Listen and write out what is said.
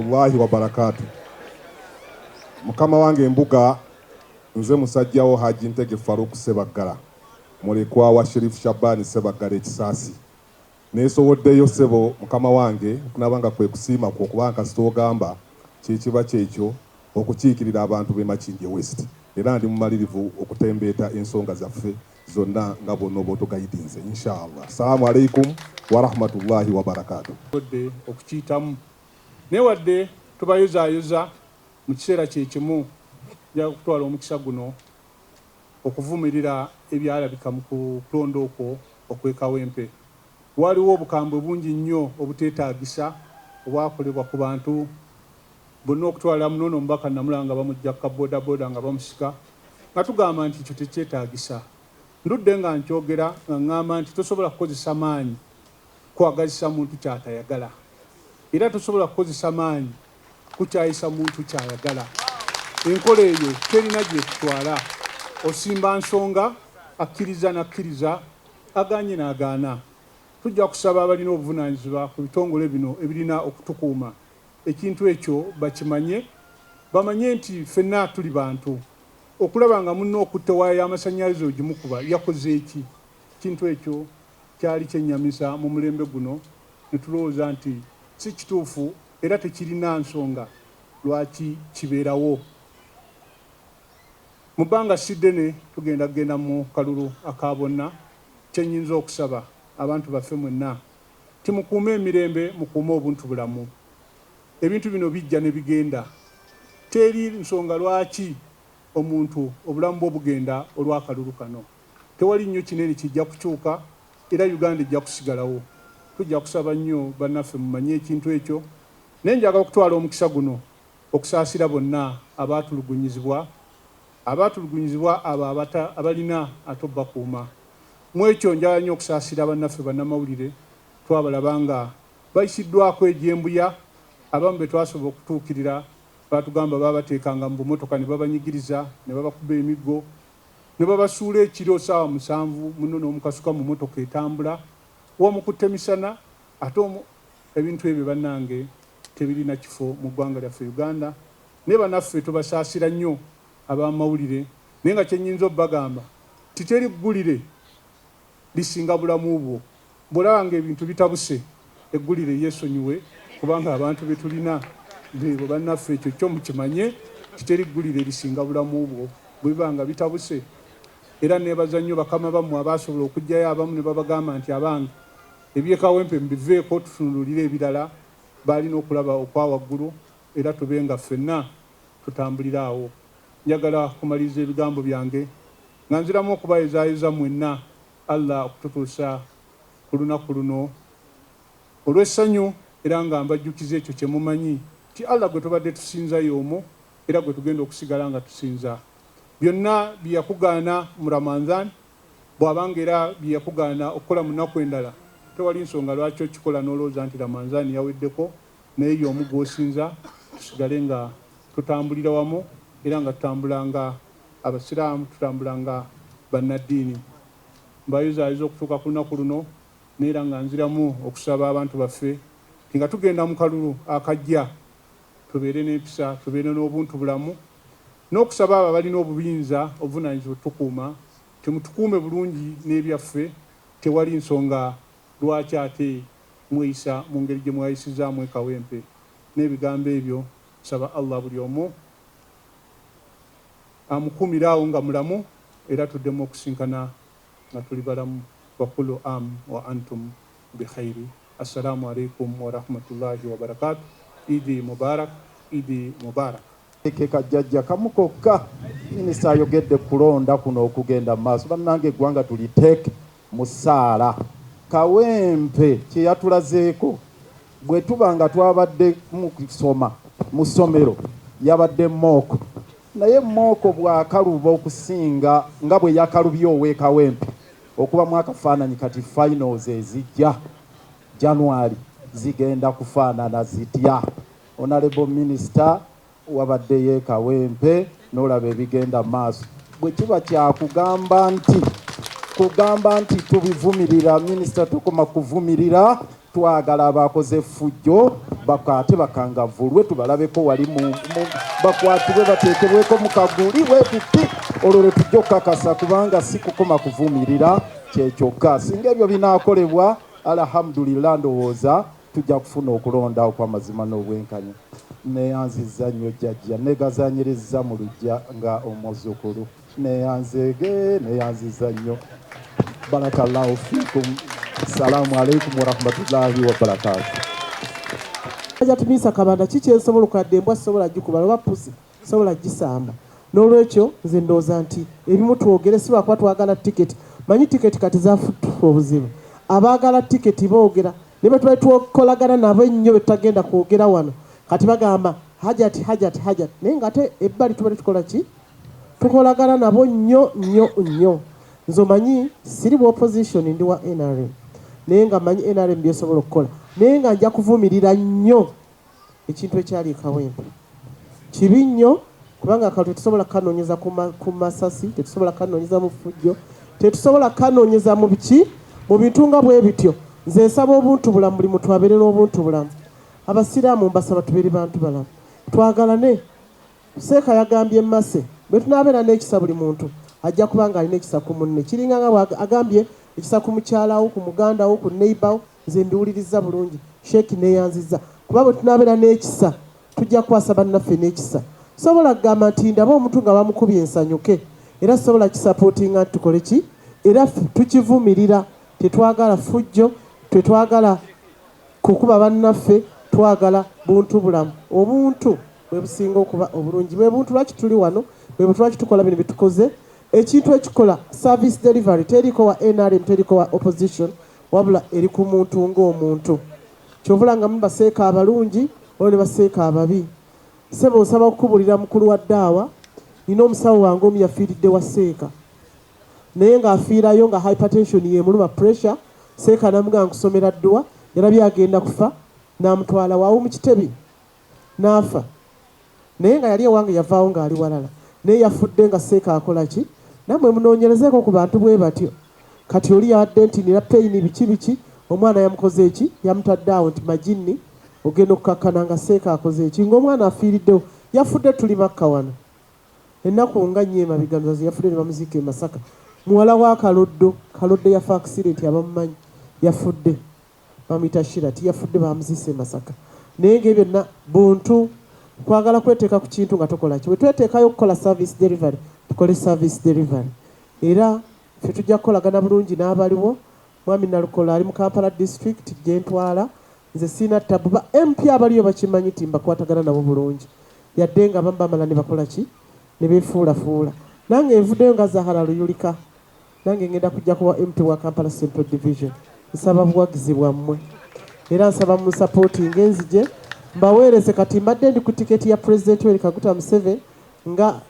Allahi wa barakatu. Mukama wange embuga nze musajjawo Haji Ntege Farouk Sebagala mulekwa wa Sheriff Shabani Sebagala Ekisaasi nesoboddeyo sebo mukama wange okunabanga kwe kusiima kwo kubanga sitogamba kikiba kyekyo okukiikirira abantu b'e Makindye West era ndi mumalirivu okutembeeta ensonga zaffe zonna nga bonna obotugayidinze inshallah. Assalamu alaikum wa rahmatullahi wa barakatuh. Okukiyitamu newadde tubayuzayuza mu kiseera kyekimu nja kutwala omukisa guno okuvumirira ebyalabika mu kulonda okwo okwekawempe. Waliwo obukambwe bungi nnyo obuteetaagisa obwakolebwa ku bantu bonna okutwala munono omubaka Namulanga bamujja kabodaboda nga bamusika nga tugamba nti ekyo tekyetaagisa. Ndudde nga nkyogera nga ngamba nti tosobola kukozesa maanyi kwagazisa muntu kyatayagala era tosobola kukozesa maanyi kukyayisa muntu kyayagala. Enkola eyo terina gye kutwala. Osimba nsonga akkiriza nakkiriza aganye n'agaana. Tujja kusaba abalina obuvunaanyizibwa ku bitongole bino ebirina okutukuuma ekintu ekyo bakimanye, bamanye nti ffenna tuli bantu. Okulaba nga munno okutta waya y'amasannyalaze ogimukuba yakoze eki? Ekintu ekyo kyali kyennyamisa mu mulembe guno ne tulowooza nti si kituufu era tekirina nsonga lwaki kibeerawo. Mu bbanga si ddene tugenda mu kalulu aka bonna. Kyennyinza okusaba abantu baffe mwenna timukuume emirembe, mukuume obuntu bulamu. Ebintu bino bijja ne bigenda. Teri nsonga lwaki omuntu obulamu bwe bugenda olw'akalulu kano. Tewali nnyo kinene kijja kukyuka era Uganda ejja kusigalawo. Tujja kusaba nnyo bannaffe mumanye ekintu ekyo. Naye njagala okutwala omukisa guno okusaasira bonna abaatulugunyizibwa abo abalina ate bakuuma. Mu ekyo njagala nnyo okusaasira bannaffe bannamawulire twabalaba nga bayisiddwako egyembuya. Abamu be twasobola okutuukirira batugamba babateekanga mu bumotoka ne babanyigiriza ne babakuba emiggo ne babasuula ekiro ssaawa 7 muno n'omukasuka mu motoka etambula wamukutte misana. Ate ebintu ebyo bannange tebirina kifo mu ggwanga lyaffe Uganda. Ne bannaffe tubasaasira nnyo ab'amawulire naye nga kyennyinza obbagamba titeri ggulire lisinga bulamu bwo. Bw'olaba nga ebintu bitabuse eggulire yeesonyiwe kubanga abantu be tulina beebo bannaffe. Ekyo kyo mukimanye kiteri ggulire lisinga bulamu bwo bwe biba nga bitabuse. Era neebaza nnyo bakama bammwe abaasobola okugjayo abamu ne babagamba nti abange ebyekawempe mubiveeko tutunulire ebirala. Baalina okulaba okwa waggulu era tube nga ffenna tutambulira awo. Njagala kumaliriza ebigambo byange nga nziramu okubayozaayoza mwenna Allah okututuusa ku lunaku luno olw'essanyu era nga mbajjukiza ekyo kye mumanyi ti Allah gwe tubadde tusinza y'omu era gwe tugenda okusigala nga tusinza. Byonna bye yakugaana mu Ramadhan bw'abanga era bye yakugaana okukola mu nnaku endala tewali nsonga lwaki okikola n'olowooza nti Ramadhan yaweddeko. Naye y'omu gw'osinza tusigale nga tutambulira wamu era nga tutambulanga abasiraamu tutambulanga bannaddiini. Mbayozaayoza okutuuka ku lunaku luno neera nga nziramu okusaba abantu baffe nga tugenda mu kalulu akajja tubeere n'empisa tubeere n'obuntu bulamu n'okusaba abo abalina obuyinza obuvunaanyizibwa tukuuma temutukuume bulungi n'ebyaffe. Tewali nsonga lwaki ate mweyisa mu ngeri gye mwayisizaamu ekawempe. N'ebigambo ebyo saba Allah buli omu amukuumira awo nga mulamu era tuddemu okusinkana nga tuli balamu. Wakulu wa antum bikhairi. Assalamu alaikum wa rahmatullahi wa barakatuh. Idi Mubarak, Idi Mubarak. Kajjajja kamu kokka minisita ayogedde kulonda kuno okugenda maaso. Bannange eggwanga tuliteeke mu ssaala. Kawempe kye yatulazeeko bwe tuba nga twabadde mu kusoma mu ssomero yabadde mooko. Naye mooko bw'akaluba okusinga nga bwe yakalubye ow'ekawempe okuba mu akafaananyi kati finals ezijja January zigenda kufaanana zitya. Honorable Minister wabaddeyo ekawempe n'olaba ebigenda maaso. Bwe kiba kyakugamba nti tubivumirira, Minister tukoma kuvumirira twagala abakoze effujjo bakwate bakangavulwe tubalabeko wali bakwatibwe bateekebweko mu kaguli bwe tuti olwo lwe tujja okukakasa kubanga si kukoma kuvumirira kyekyokka singa ebyo binaakolebwa alhamdulillah ndowooza tujja kufuna okulonda okw'amazima n'obwenkanya. Neyanziza nnyo jjajja negazanyiriza mu lujja nga omuzukulu neyanziza nnyo. Barakallahu fikum. Assalamu alaikum warahmatullahi wabarakatuh. Tumisa kabanda kiki ensobola okadde embwa sobola gikuba oba pusi sobola gisamba. N'olwekyo nze ndowooza nti ebimu twogere si lwakuba twagala tiketi. Manyi tiketi kati zaafutufa obuzibu. Abaagala tiketi boogera ne bwe tubali tukolagana nabo ennyo bwe tutagenda kwogera wano kati bagamba hajati naye ng'ate ebbali tubali tukola ki? Tukolagana nabo nnyo. Nze omanyi siri mu opposition ndi wa NRM naye nga manyi NRM byesobola okukola naye nga nja kuvumirira nnyo ekintu ekyali ekawempe kibi nnyo kubanga akalulu tetusobola kanoonyeza ku masasi, tetusobola kanoonyeza mu ffujjo, tetusobola kanoonyeza mu biki mu bintu nga bwe bityo. Nze nsaba obuntu bulamu buli muntu abeere n'obuntu bulamu. Abasiraamu mbasaba tubeere bantu balamu twagalane. Seeka yagambye Mase bwe tunaabeera n'ekisa buli muntu ajja kubanga alina ekisa ku munne. Kiringa nga agambye ekisa ku mukyalawo, ku mugandawo, ku neighbour. Nze mbiwuliriza bulungi. Sheikh neyanziza kuba bwe tunaabeera n'ekisa tujja kwasa bannaffe n'ekisa. Sobola kugamba nti ndaba omuntu nga bamukubye ensanyuke era sobola kisapootinga nti tukole ki era tukivumirira. Tetwagala ffujjo, tetwagala kukuba bannaffe, twagala buntu bulamu. Obuntu bwe businga okuba obulungi. Bwe buntu lwaki tuli wano, bwe buntu lwaki tukola bino bitukoze. Ekintu ekikola service delivery teriko wa NRM, teriko wa opposition, wabula eri ku muntu ng'omuntu. Kyovula nga mubaseeka abalungi olwo ne baseeka ababi. Sebo nsaba okukubulira mukulu wa ddaawa, nina omusawo wange omu yafiiridde wa Seeka naye ng'afiirayo nga hypertension yemuluma pressure. Seeka namugamba nkusomera dduwa, yarabye agenda kufa n'amutwala waawo mu kitebi n'afa. Naye nga yali ewange yavaawo ng'ali walala naye yafudde nga Seeka akola ki? Nammwe munoonyerezeeko ku bantu bwe batyo. Kati oli yabadde nti nina peyini biki omwana yamukoze eki yamutadde awo nti majinni ogenda okukakkana nga Seeka akoze eki ng'omwana afiiriddewo. Yafudde tuli Makka wano ennaku nga nnyo emabigano yafudde ne bamuziika e Masaka. Muwala wa Kaloddo yafa accident abamumanyi yafudde bamuyita Shirati yafudde bamuziise e Masaka. Naye ng'ebyo byonna buntu kwagala kweteeka ku kintu nga tokola ki. Bwe tweteekayo okukola service delivery tukole service delivery era ffe tujja kukolagana bulungi n'abaliwo. Mwami Nalukola ali mu Kampala district gye ntwala nze siina ttabu. Ba MP abaliyo bakimanyi ti mbakwatagana nabo bulungi yadde nga abamu bamala ne bakola ki ne beefuulafuula. Nange envuddeyo nga Zahara Luyulika nange ngenda kujja kuwa MP wa Kampala Central Division. Nsaba buwagizi bwammwe era nsaba mu supporting enzije mbaweereze. Kati mbadde ndi ku tiketi ya President Yoweri Kaguta Museveni nga